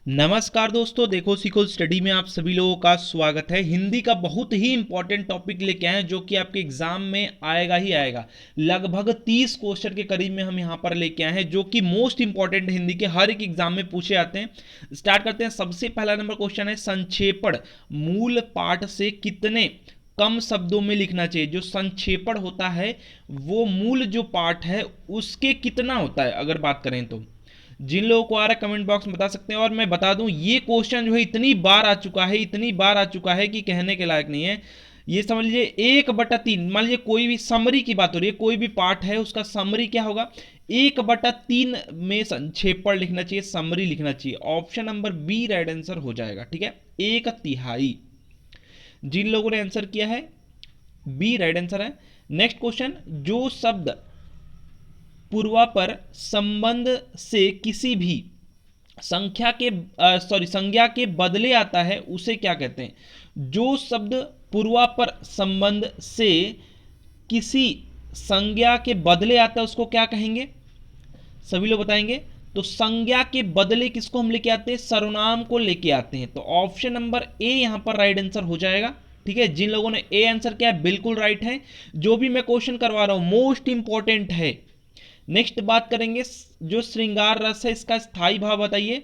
नमस्कार दोस्तों, देखो सीखो स्टडी में आप सभी लोगों का स्वागत है। हिंदी का बहुत ही इंपॉर्टेंट टॉपिक लेके आए हैं जो कि आपके एग्जाम में आएगा ही आएगा। लगभग 30 क्वेश्चन के करीब में हम यहाँ पर लेके आए हैं जो कि मोस्ट इंपॉर्टेंट हिंदी के हर एक एग्जाम में पूछे जाते हैं। स्टार्ट करते हैं। सबसे पहला नंबर क्वेश्चन है, संक्षेपण मूल पाठ से कितने कम शब्दों में लिखना चाहिए। जो संक्षेपण होता है वो मूल जो पाठ है उसके कितना होता है, अगर बात करें तो। जिन लोगों को आ रहा है कमेंट बॉक्स में बता सकते हैं। और मैं बता दूं, ये क्वेश्चन जो है इतनी बार आ चुका है, इतनी बार आ चुका है कि कहने के लायक नहीं है। ये समझ लीजिए 1/3, मान लीजिए कोई भी समरी की बात हो रही है, कोई भी पार्ट है उसका समरी क्या होगा, 1/3 में संक्षेपण लिखना चाहिए, समरी लिखना चाहिए। Option number B right answer हो जाएगा। ठीक है, 1/3। जिन लोगों ने आंसर किया है बी राइट आंसर है। नेक्स्ट क्वेश्चन, जो शब्द पूर्वापर संबंध से किसी भी संज्ञा के बदले आता है उसे क्या कहते हैं। जो शब्द पूर्वापर संबंध से किसी संज्ञा के बदले आता है उसको क्या कहेंगे, सभी लोग बताएंगे। तो संज्ञा के बदले किसको हम लेके आते हैं, सर्वनाम को लेके आते हैं। तो ऑप्शन नंबर ए यहां पर राइट आंसर हो जाएगा। ठीक है, जिन लोगों ने ए आंसर किया बिल्कुल राइट है। जो भी मैं क्वेश्चन करवा रहा हूं मोस्ट इंपॉर्टेंट है। नेक्स्ट बात करेंगे, जो श्रृंगार रस है इसका स्थायी भाव बताइए।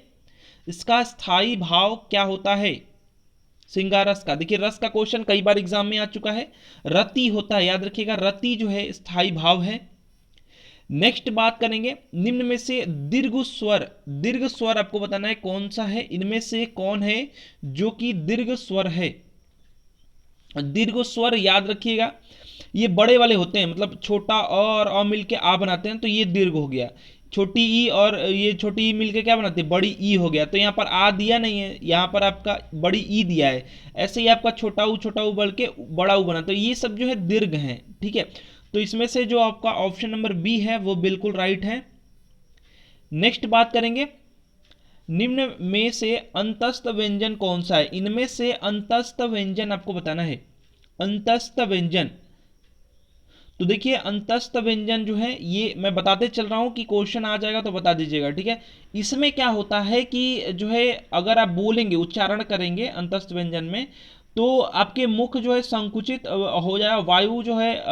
इसका स्थायी भाव क्या होता है श्रृंगार रस का। देखिए रस का क्वेश्चन कई बार एग्जाम में आ चुका है, रति होता है, याद रखिएगा रति जो है स्थायी भाव है। नेक्स्ट बात करेंगे, निम्न में से दीर्घ स्वर आपको बताना है कौन सा है। इनमें से कौन है जो कि दीर्घ स्वर है। दीर्घ स्वर याद रखिएगा ये बड़े वाले होते हैं, मतलब छोटा और मिलके आ बनाते हैं तो ये दीर्घ हो गया। छोटी ई और ये छोटी ई मिलके क्या बनाते हैं, बड़ी ई हो गया। तो यहाँ पर आ दिया नहीं है, यहाँ पर आपका बड़ी ई दिया है। ऐसे ही आपका छोटा ऊ बढ़ के बड़ा ऊ बना, तो ये सब जो है दीर्घ हैं। ठीक है, तो इसमें से जो आपका ऑप्शन नंबर बी है वो बिल्कुल राइट है। नेक्स्ट बात करेंगे, निम्न में से अंतस्थ व्यंजन कौन सा है। इनमें से अंतस्थ व्यंजन आपको बताना है। अंतस्थ व्यंजन, तो देखिए अंतस्थ व्यंजन जो है ये मैं बताते चल रहा हूं कि क्वेश्चन आ जाएगा तो बता दीजिएगा। ठीक है, इसमें क्या होता है कि जो है अगर आप बोलेंगे उच्चारण करेंगे अंतस्थ व्यंजन में तो आपके मुख जो है संकुचित हो जाएगा। वायु जो है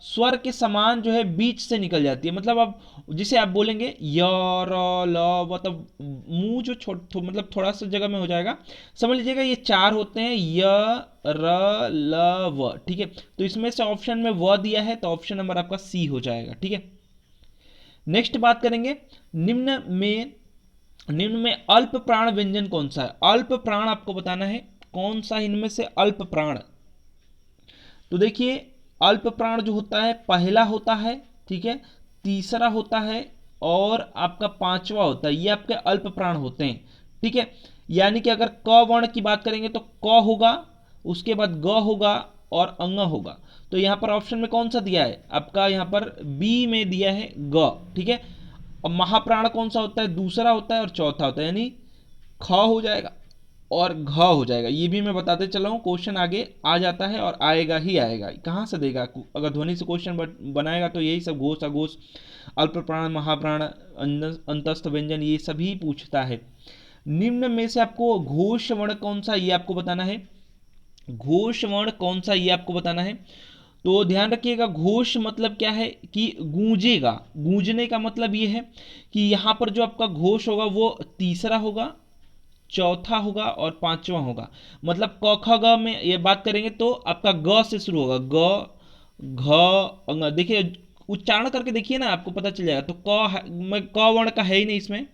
स्वर के समान जो है बीच से निकल जाती है। मतलब अब जिसे आप बोलेंगे य र ल व, तब मुंह जो मतलब थोड़ा सा जगह में हो जाएगा। समझ लीजिएगा ये चार होते हैं, य र ल व। ठीक है, तो इसमें से ऑप्शन में व दिया है तो ऑप्शन नंबर आपका सी हो जाएगा। ठीक है, नेक्स्ट बात करेंगे, निम्न में अल्प प्राण व्यंजन कौन सा है। अल्प प्राण आपको बताना है कौन सा इनमें से अल्प प्राण। तो देखिए अल्प प्राण जो होता है पहला होता है, ठीक है, तीसरा होता है और आपका पांचवा होता है, ये आपके अल्प प्राण होते हैं। ठीक है, यानी कि अगर क वर्ण की बात करेंगे तो क होगा, उसके बाद ग होगा और अंग होगा। तो यहां पर ऑप्शन में कौन सा दिया है आपका, यहां पर बी में दिया है ग। ठीक है, और महाप्राण कौन सा होता है, दूसरा होता है और चौथा होता है, यानी ख हो जाएगा और घ हो जाएगा। ये भी मैं बताते चला हूँ, क्वेश्चन आगे आ जाता है और आएगा ही आएगा। कहाँ से देगा, अगर ध्वनि से क्वेश्चन बनाएगा तो यही सब घोष अघोष अल्प प्राण महाप्राण अंतस्थ व्यंजन ये सभी पूछता है। निम्न में से आपको घोष वर्ण कौन सा ये आपको बताना है। घोष वर्ण कौन सा ये आपको बताना है। तो ध्यान रखिएगा घोष मतलब क्या है कि गूंजेगा। गूंजने का मतलब ये है कि यहां पर जो आपका घोष होगा वो तीसरा होगा, चौथा होगा और पांचवा होगा। मतलब क ख ग में ये बात करेंगे तो आपका ग से शुरू होगा, ग घ अंग। देखिए उच्चारण करके देखिए ना, आपको पता चल जाएगा। तो में क वर्ण का है ही नहीं इसमें।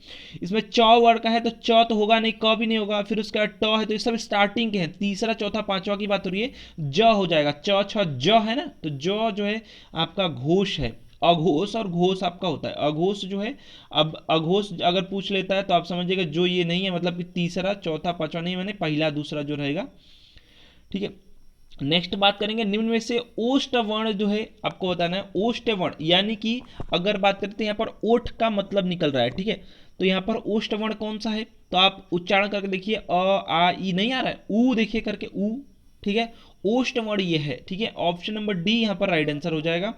इसमें च वर्ण का है तो च तो होगा नहीं, क भी नहीं होगा। फिर उसका ट है, तो ये सब स्टार्टिंग के हैं। तीसरा चौथा पांचवा की बात हो रही है, ज हो जाएगा। च छ ज है ना, तो ज जो है आपका घोष है। अघोष और घोष आपका होता है। अघोष जो है, अब अघोष अगर पूछ लेता है तो आप समझिएगा जो ये नहीं है, मतलब कि तीसरा चौथा पांचवा नहीं, मैंने पहला दूसरा जो रहेगा। ठीक है, नेक्स्ट बात करेंगे, निम्न में से ओष्ठ वर्ण जो है आपको बताना है। ओष्ठ वर्ण यानी कि अगर बात करते हैं यहाँ पर ओठ का मतलब निकल रहा है। ठीक है, तो यहाँ पर ओष्ठ वर्ण कौन सा है, तो आप उच्चारण करके देखिए, अ आ ई नहीं आ रहा है, ऊ देखिए करके ऊ। ठीक है, ओष्ठ वर्ण ये है। ठीक है, ऑप्शन नंबर डी यहाँ पर राइट आंसर हो जाएगा।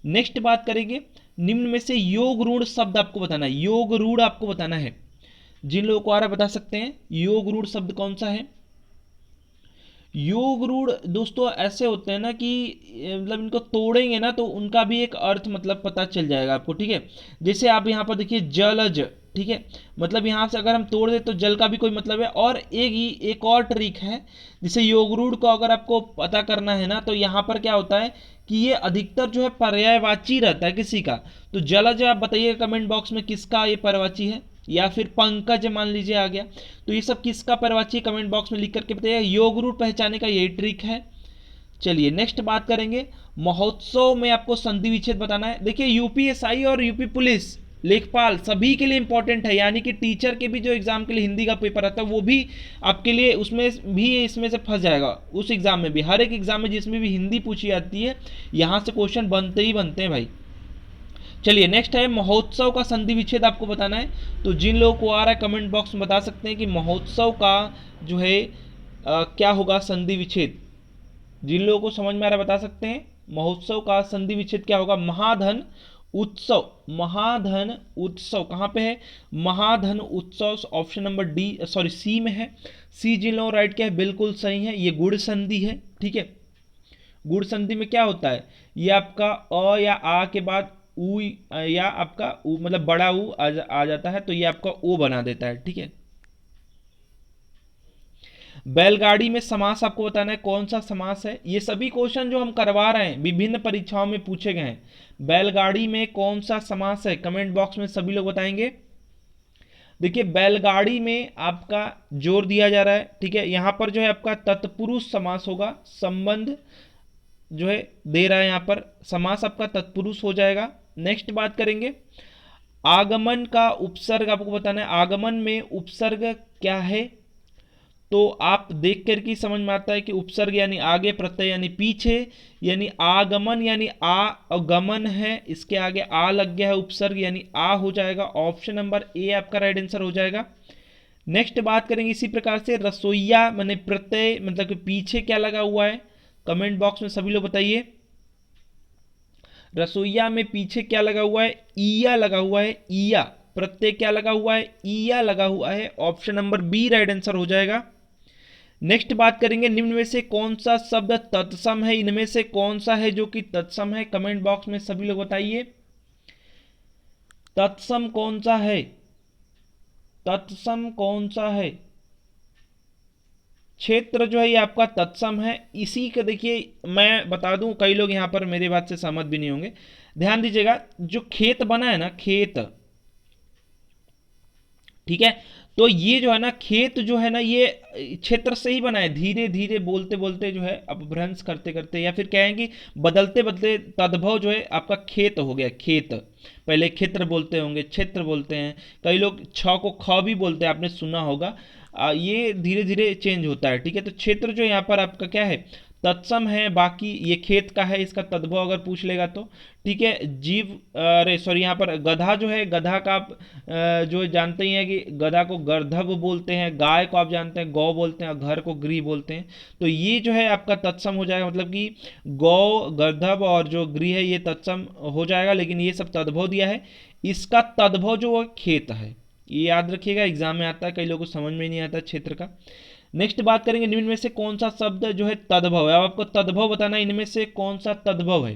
नेक्स्ट बात करेंगे, निम्न में से योग रूढ़ शब्द आपको बताना है। योग रूढ़ आपको बताना है। जिन लोगों को आ रहा है बता सकते हैं योग रूढ़ शब्द कौन सा है। योग रूढ़ दोस्तों ऐसे होते हैं ना कि मतलब इनको तोड़ेंगे ना तो उनका भी एक अर्थ मतलब पता चल जाएगा आपको, ठीक है। जैसे आप यहाँ पर देखिए जलज, ठीक है, मतलब यहाँ से अगर हम तोड़ दें तो जल का भी कोई मतलब है। और एक और ट्रिक है, जिसे योग रूढ़ को अगर आपको पता करना है ना तो यहाँ पर क्या होता है कि ये अधिकतर जो है पर्यायवाची रहता है किसी का। तो जलज आप बताइएगा कमेंट बॉक्स में किसका ये पर्यायवाची है, या फिर पंकज मान लीजिए आ गया, तो ये सब किसका पर्यायवाची कमेंट बॉक्स में लिख करके बताइए। योग रूढ़ पहचाने का यही ट्रिक है। चलिए नेक्स्ट बात करेंगे, महोत्सव में आपको संधि विच्छेद बताना है। देखिए यूपीएसआई और यूपी पुलिस लेखपाल सभी के लिए इंपॉर्टेंट है, यानी कि टीचर के भी जो एग्जाम के लिए हिंदी का पेपर आता है वो भी आपके लिए उसमें भी इसमें से फंस जाएगा। उस एग्जाम में भी, हर एक एग्जाम में जिसमें भी हिंदी पूछी जाती है यहां से क्वेश्चन बनते ही बनते हैं भाई। चलिए नेक्स्ट है महोत्सव का संधि विच्छेद आपको बताना है। तो जिन लोगों को आ रहा है कमेंट बॉक्स में बता सकते हैं कि महोत्सव का जो है क्या होगा संधि विच्छेद। जिन लोगों को समझ में आ रहा है बता सकते हैं महोत्सव का संधि विच्छेद क्या होगा। महाधन उत्सव, महाधन उत्सव कहाँ पे है, महाधन उत्सव option number D sorry C में है। सी जिन लोगों राइट किया है बिल्कुल सही है, ये गुड़ संधि है, ठीक है। गुड़ संधि में क्या होता है, ये आपका अ या आ के बाद ऊ या आपका ऊ मतलब बड़ा ऊ आ जाता है, तो ये आपका ओ बना देता है, ठीक है। बैलगाड़ी में समास आपको बताना है कौन सा समास है। ये सभी क्वेश्चन जो हम करवा रहे हैं विभिन्न परीक्षाओं में पूछे गए हैं। बैलगाड़ी में कौन सा समास है कमेंट बॉक्स में सभी लोग बताएंगे। देखिए बैलगाड़ी में आपका जोर दिया जा रहा है, ठीक है। यहां पर जो है आपका तत्पुरुष समास होगा, संबंध जो है दे रहा है यहां पर, समास आपका तत्पुरुष हो जाएगा। नेक्स्ट बात करेंगे आगमन का उपसर्ग आपको बताना है। आगमन में उपसर्ग क्या है, तो आप देख कर के समझ में आता है कि उपसर्ग यानी आगे, प्रत्यय यानी पीछे, यानी आगमन यानी आ और गमन है, इसके आगे आ लग गया है उपसर्ग यानी आ हो जाएगा। ऑप्शन नंबर ए आपका राइट आंसर हो जाएगा। नेक्स्ट बात करेंगे इसी प्रकार से रसोईया माने प्रत्यय मतलब कि पीछे क्या लगा हुआ है, कमेंट बॉक्स में सभी लोग बताइए। रसोईया में पीछे क्या लगा हुआ है, ईया लगा हुआ है, ईया प्रत्यय क्या लगा हुआ है, ईया लगा हुआ है। Option number B right answer हो जाएगा। नेक्स्ट बात करेंगे निम्न में से कौन सा शब्द तत्सम है, इनमें से कौन सा है जो कि तत्सम है, कमेंट बॉक्स में सभी लोग बताइए तत्सम कौन सा है, तत्सम कौन सा है। क्षेत्र जो है ये आपका तत्सम है। इसी का देखिए मैं बता दूं, कई लोग यहां पर मेरी बात से सहमत भी नहीं होंगे, ध्यान दीजिएगा। जो खेत बना है ना खेत, ठीक है, तो ये जो है ना खेत जो है ना ये क्षेत्र से ही बना है। धीरे धीरे बोलते बोलते जो है अपभ्रंश करते करते या फिर कहेंगे बदलते बदलते तद्भव जो है आपका खेत हो गया। खेत पहले क्षेत्र बोलते होंगे, क्षेत्र बोलते हैं, कई लोग छ को ख भी बोलते हैं, आपने सुना होगा। ये धीरे धीरे चेंज होता है, ठीक है। तो क्षेत्र जो यहाँ पर आपका क्या है तत्सम है। बाकी ये खेत का है, इसका तद्भव अगर पूछ लेगा तो, ठीक है। जीव अरे सॉरी यहाँ पर गधा जो है, गधा का आप जो जानते ही हैं कि गधा को गर्धव बोलते हैं, गाय को आप जानते हैं गौ बोलते हैं, और घर को गृह बोलते हैं। तो ये जो है आपका तत्सम हो जाएगा, मतलब कि गौ गर्धव और जो गृह है ये तत्सम हो जाएगा, लेकिन ये सब तद्भव दिया है। इसका तद्भव जो खेत है, ये याद रखिएगा एग्जाम में आता है, कई लोगों को समझ में नहीं आता क्षेत्र का। नेक्स्ट बात करेंगे निम्न में से कौन सा शब्द जो है तद्भव है। अब आपको तद्भव बताना है इनमें से कौन सा तद्भव है।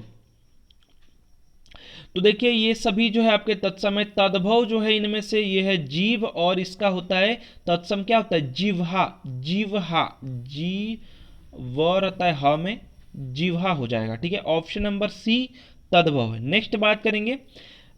तो देखिए ये सभी जो है आपके तत्सम है। तद्भव जो है इनमें से ये है जीव, और इसका होता है तत्सम क्या होता है जिह्वा, जिह्वा जीव रहता है ह में, जिह्वा हो जाएगा, ठीक है। ऑप्शन नंबर सी तद्भव है। नेक्स्ट बात करेंगे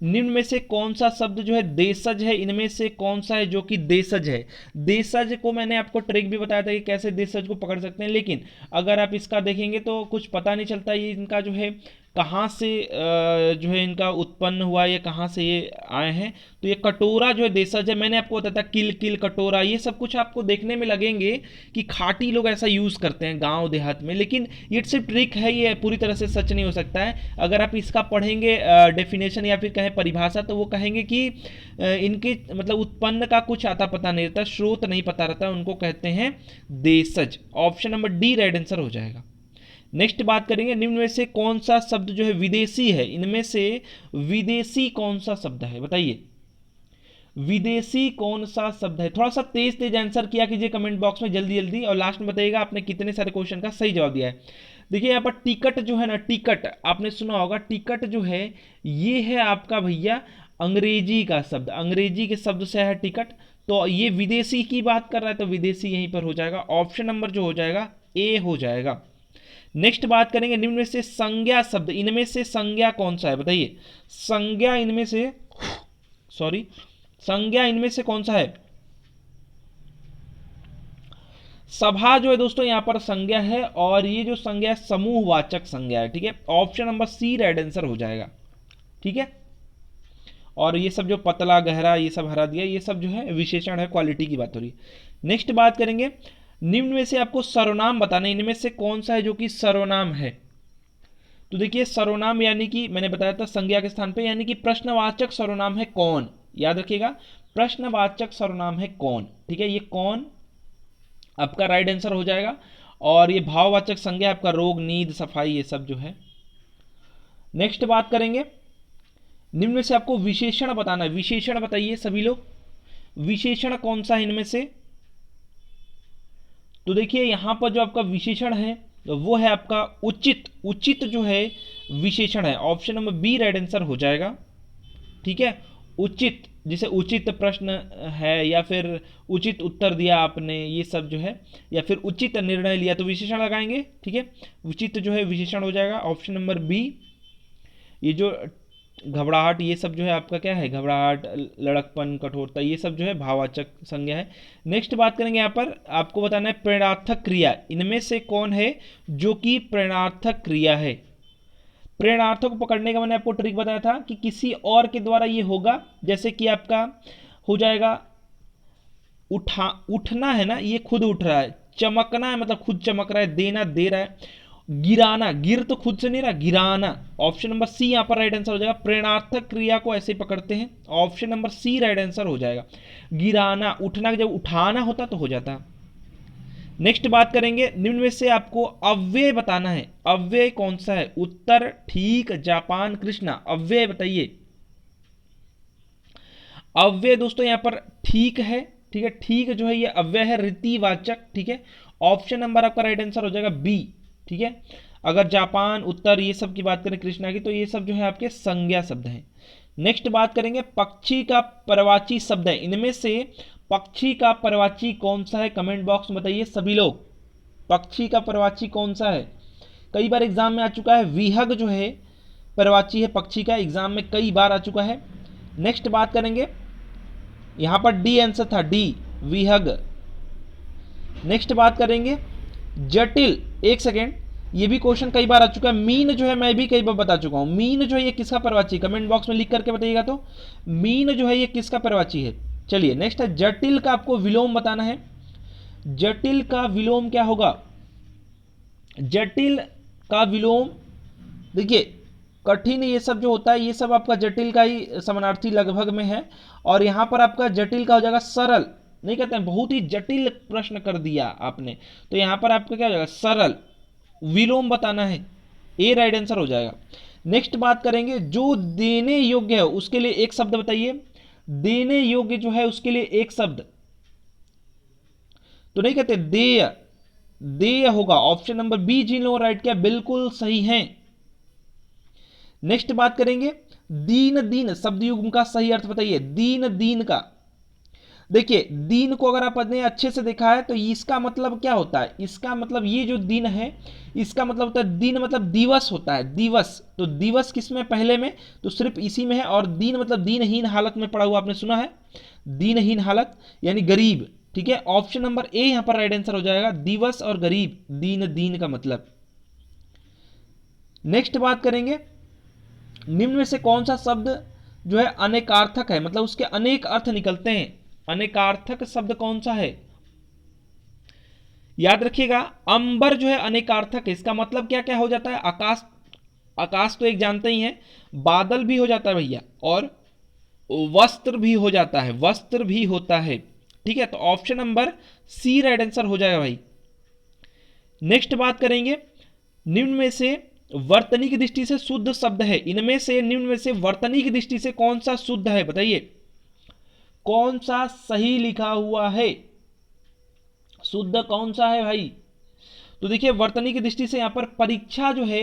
निम्न में से कौन सा शब्द जो है देशज है, इनमें से कौन सा है जो कि देशज है। देशज को मैंने आपको ट्रिक भी बताया था कि कैसे देशज को पकड़ सकते हैं, लेकिन अगर आप इसका देखेंगे तो कुछ पता नहीं चलता ये इनका जो है कहाँ से जो है इनका उत्पन्न हुआ, या कहाँ से ये आए हैं। तो ये कटोरा जो है देशज है। मैंने आपको बताया था किल किल कटोरा, ये सब कुछ आपको देखने में लगेंगे कि खाटी लोग ऐसा यूज़ करते हैं गांव देहात में, लेकिन ये सिर्फ ट्रिक है, ये पूरी तरह से सच नहीं हो सकता है। अगर आप इसका पढ़ेंगे डेफिनेशन या फिर कहें परिभाषा, तो वो कहेंगे कि इनके मतलब उत्पन्न का कुछ आता पता नहीं रहता, स्रोत नहीं पता रहता, उनको कहते हैं देशज। Option number D right answer हो जाएगा। नेक्स्ट बात करेंगे निम्न में से कौन सा शब्द जो है विदेशी है, इनमें से विदेशी कौन सा शब्द है बताइए। विदेशी कौन सा शब्द है? थोड़ा सा तेज तेज आंसर किया कीजिए कमेंट बॉक्स में जल्दी जल्दी, और लास्ट में बताइएगा आपने कितने सारे क्वेश्चन का सही जवाब दिया है। देखिए यहाँ पर टिकट जो है ना, टिकट आपने सुना होगा, टिकट जो है ये है आपका भैया अंग्रेजी का शब्द, अंग्रेजी के शब्द से है टिकट। तो ये विदेशी की बात कर रहा है तो विदेशी यहीं पर हो जाएगा, ऑप्शन नंबर जो हो जाएगा ए हो जाएगा। नेक्स्ट बात करेंगे, निम्न में से संज्ञा शब्द, इनमें से संज्ञा कौन सा है बताइए? संज्ञा इनमें से, सॉरी, संज्ञा इनमें से कौन सा है? सभा जो है दोस्तों यहाँ पर संज्ञा है, और ये जो संज्ञा है समूहवाचक संज्ञा है, ठीक है। Option number C right answer हो जाएगा, ठीक है। और ये सब जो पतला गहरा ये सब हरा दिया, ये सब जो है विशेषण है, क्वालिटी की बात हो रही है। नेक्स्ट बात करेंगे, निम्न में से आपको सर्वनाम बताना, इनमें से कौन सा है जो कि सर्वनाम है? तो देखिए सर्वनाम यानी कि मैंने बताया था संज्ञा के स्थान पे, यानी कि प्रश्नवाचक सर्वनाम है कौन, याद रखिएगा, प्रश्नवाचक सर्वनाम है कौन, ठीक है। ये कौन आपका राइट आंसर हो जाएगा। और ये भाववाचक संज्ञा आपका रोग, नींद, सफाई, ये सब जो है। नेक्स्ट बात करेंगे, निम्न में से आपको विशेषण बताना है, विशेषण बताइए सभी लोग, विशेषण कौन सा है इनमें से? तो देखिए यहां पर जो आपका विशेषण है वो है आपका उचित, उचित जो है विशेषण है, option number B right answer हो जाएगा, ठीक है। उचित, जैसे उचित प्रश्न है या फिर उचित उत्तर दिया आपने, ये सब जो है, या फिर उचित निर्णय लिया तो विशेषण लगाएंगे, ठीक है। उचित जो है विशेषण हो जाएगा, ऑप्शन नंबर बी। ये जो घबराहट ये सब जो है आपका क्या है? घबराहट, लड़कपन, कठोरता, ये सब जो है भाववाचक संज्ञा है। नेक्स्ट बात करेंगे, यहाँ पर आपको बताना है प्रेरणार्थक क्रिया, इनमें से कौन है जो कि प्रेरणार्थक क्रिया है? प्रेरणार्थक को पकड़ने का मैंने आपको ट्रिक बताया था कि किसी और के द्वारा ये होगा, जैसे कि आपका हो जाएगा उठना है ना, ये खुद उठ रहा है, चमकना है मतलब खुद चमक रहा है, देना दे रहा है, गिराना, गिर तो खुद से नहीं रहा, गिराना, ऑप्शन नंबर सी यहां पर राइट आंसर हो जाएगा। प्रेरणार्थक क्रिया को ऐसे पकड़ते हैं, option number C right answer हो जाएगा। गिराना, उठना, जब उठाना होता तो हो जाता। नेक्स्ट बात करेंगे, निम्न में से आपको अव्यय बताना है, अव्यय कौन सा है? उत्तर ठीक, जापान, कृष्णा, अव्यय बताइए। अव्यय दोस्तों यहां पर ठीक है, ठीक है, ठीक जो है ये अव्यय है, रीतिवाचक, ठीक है। ऑप्शन नंबर आपका राइट आंसर हो जाएगा बी, ठीक है। अगर जापान, उत्तर ये सब की बात करें कृष्णा की, तो ये सब जो है आपके संज्ञा शब्द हैं। नेक्स्ट बात करेंगे, पक्षी का परवाची शब्द है, इनमें से पक्षी का परवाची कौन सा है? कमेंट बॉक्स में बताइए सभी लोग, पक्षी का परवाची कौन सा है? कई बार एग्जाम में आ चुका है, विहग जो है परवाची है पक्षी का, एग्जाम में कई बार आ चुका है। नेक्स्ट बात करेंगे, यहां पर डी आंसर था, डी, विहग। नेक्स्ट बात करेंगे जटिल, एक सेकेंड, ये भी क्वेश्चन कई बार आ चुका है। मीन जो है मैं भी कई बार बता चुका हूं, मीन जो है ये किसका परवाची? कमेंट बॉक्स में लिख करके बताइएगा तो, मीन जो है ये किसका परवाची है? चलिए नेक्स्ट है जटिल का आपको विलोम बताना है, जटिल का विलोम क्या होगा? जटिल का विलोम, देखिए कठिन ये सब जो होता है ये सब आपका जटिल का ही समानार्थी लगभग में है, और यहां पर आपका जटिल का हो जाएगा सरल, नहीं कहते हैं बहुत ही जटिल प्रश्न कर दिया आपने, तो यहां पर आपका क्या हो जाएगा? सरल, विलोम बताना है, ए राइट आंसर हो जाएगा। नेक्स्ट बात करेंगे, जो देने योग्य है उसके लिए एक शब्द बताइए, देने योग्य जो है उसके लिए एक शब्द, तो नहीं कहते देय, देय होगा, ऑप्शन नंबर बी जिन लोगों राइट किया बिल्कुल सही है। नेक्स्ट बात करेंगे, दीन, दीन शब्द युग्म का सही अर्थ बताइए, दीन, दीन का, देखिए दीन को अगर आपने अच्छे से देखा है तो इसका मतलब क्या होता है? इसका मतलब ये जो दिन है इसका मतलब होता है, दिन मतलब दिवस होता है, दिवस, तो दिवस किस में? पहले में, तो सिर्फ इसी में है। और दीन मतलब दीनहीन हालत में पड़ा हुआ, आपने सुना है, दीनहीन हालत यानी गरीब, ठीक है। ऑप्शन नंबर ए यहां पर राइट आंसर हो जाएगा, दिवस और गरीब, दीन, दीन का मतलब। नेक्स्ट बात करेंगे, निम्न में से कौन सा शब्द जो है अनेकार्थक है, मतलब उसके अनेक अर्थ निकलते हैं? अनेकार्थक शब्द कौन सा है? याद रखिएगा, अंबर जो है अनेकार्थक है, इसका मतलब क्या क्या हो जाता है? आकाश, आकाश तो एक जानते ही हैं, बादल भी हो जाता है भैया, और वस्त्र भी हो जाता है, वस्त्र भी होता है, ठीक है। तो option number C right answer हो जाएगा भाई। नेक्स्ट बात करेंगे, निम्न में से वर्तनी दृष्टि से शुद्ध शब्द है, इनमें से निम्न में से वर्तनी की दृष्टि से कौन सा शुद्ध है बताइए? कौन सा सही लिखा हुआ है, शुद्ध कौन सा है भाई? तो देखिए वर्तनी की दृष्टि से यहां पर परीक्षा जो है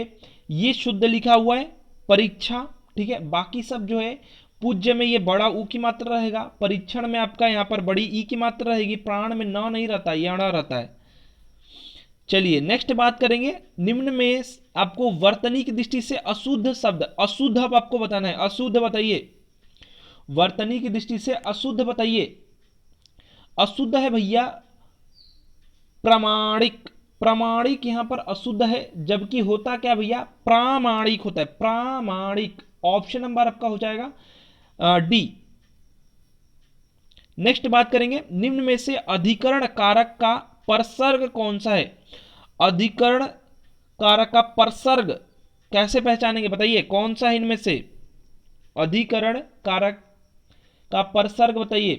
ये शुद्ध लिखा हुआ है, परीक्षा, ठीक है। बाकी सब जो है पूज्य में ये बड़ा ऊ की मात्रा रहेगा, परीक्षण में आपका यहाँ पर बड़ी ई की मात्रा रहेगी, प्राण में न नहीं रहता, ये अड़ा रहता है। चलिए नेक्स्ट बात करेंगे, निम्न में आपको वर्तनी की दृष्टि से अशुद्ध शब्द, अशुद्ध अब आपको बताना है, अशुद्ध बताइए, वर्तनी की दृष्टि से अशुद्ध बताइए। अशुद्ध है भैया प्रामाणिक, प्रामाणिक यहां पर अशुद्ध है, जबकि होता क्या भैया, प्रामाणिक होता है, प्रामाणिक। ऑप्शन नंबर आपका हो जाएगा डी। नेक्स्ट बात करेंगे, निम्न में से अधिकरण कारक का परसर्ग कौन सा है? अधिकरण कारक का परसर्ग कैसे पहचानेंगे बताइए, कौन सा है इनमें से? अधिकरण कारक का परसर्ग बताइए।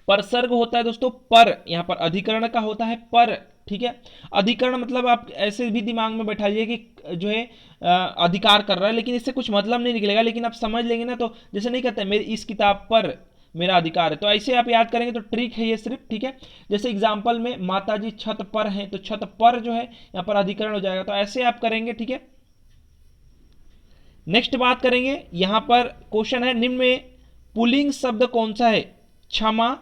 परसर्ग होता है दोस्तों पर, यहां पर अधिकरण का होता है पर, ठीक है। अधिकरण मतलब आप ऐसे भी दिमाग में बैठाइए कि जो है अधिकार कर रहा है, लेकिन इससे कुछ मतलब नहीं निकलेगा, लेकिन आप समझ लेंगे ना, तो जैसे नहीं कहते मेरी इस किताब पर मेरा अधिकार है, तो ऐसे आप याद करेंगे तो ट्रिक है ये सिर्फ, ठीक है। जैसे एग्जाम्पल में माताजी छत पर हैं, तो छत पर जो है यहां पर अधिकरण हो जाएगा, तो ऐसे आप करेंगे, ठीक है। नेक्स्ट बात करेंगे, यहां पर क्वेश्चन है, निम्न में पुल्लिंग शब्द कौन सा है? क्षमा,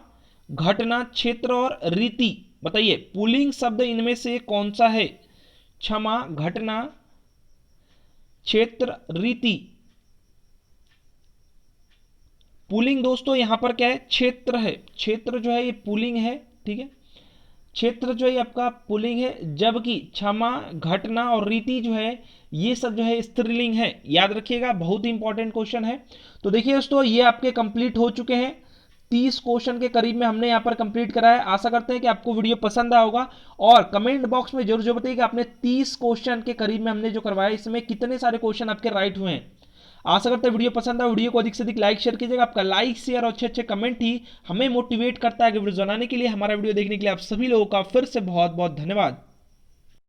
घटना, क्षेत्र और रीति, बताइए पुल्लिंग शब्द इनमें से कौन सा है? क्षमा, घटना, क्षेत्र, रीति। पुल्लिंग दोस्तों यहां पर क्या है, क्षेत्र है, क्षेत्र जो है ये पुल्लिंग है, ठीक है। क्षेत्र जो है आपका पुल्लिंग है, जबकि क्षमा, घटना और रीति जो है ये सब जो है स्त्रीलिंग है, याद रखिएगा, बहुत ही इंपॉर्टेंट क्वेश्चन है। तो देखिए दोस्तों ये आपके कंप्लीट हो चुके हैं, 30 क्वेश्चन के करीब में हमने यहाँ पर कंप्लीट करा है। आशा करते हैं कि आपको वीडियो पसंद आया होगा, और कमेंट बॉक्स में जरूर जरूर बताइए कि आपने 30 क्वेश्चन के करीब में हमने जो करवाया इसमें कितने सारे क्वेश्चन आपके राइट हुए हैं। आशा करते हैं वीडियो पसंद आया, वीडियो को अधिक से अधिक लाइक शेयर कीजिएगा, आपका लाइक शेयर और अच्छे अच्छे कमेंट ही हमें मोटिवेट करता है कि वीडियो बनाने के लिए। हमारा वीडियो देखने के लिए आप सभी लोगों का फिर से बहुत बहुत धन्यवाद।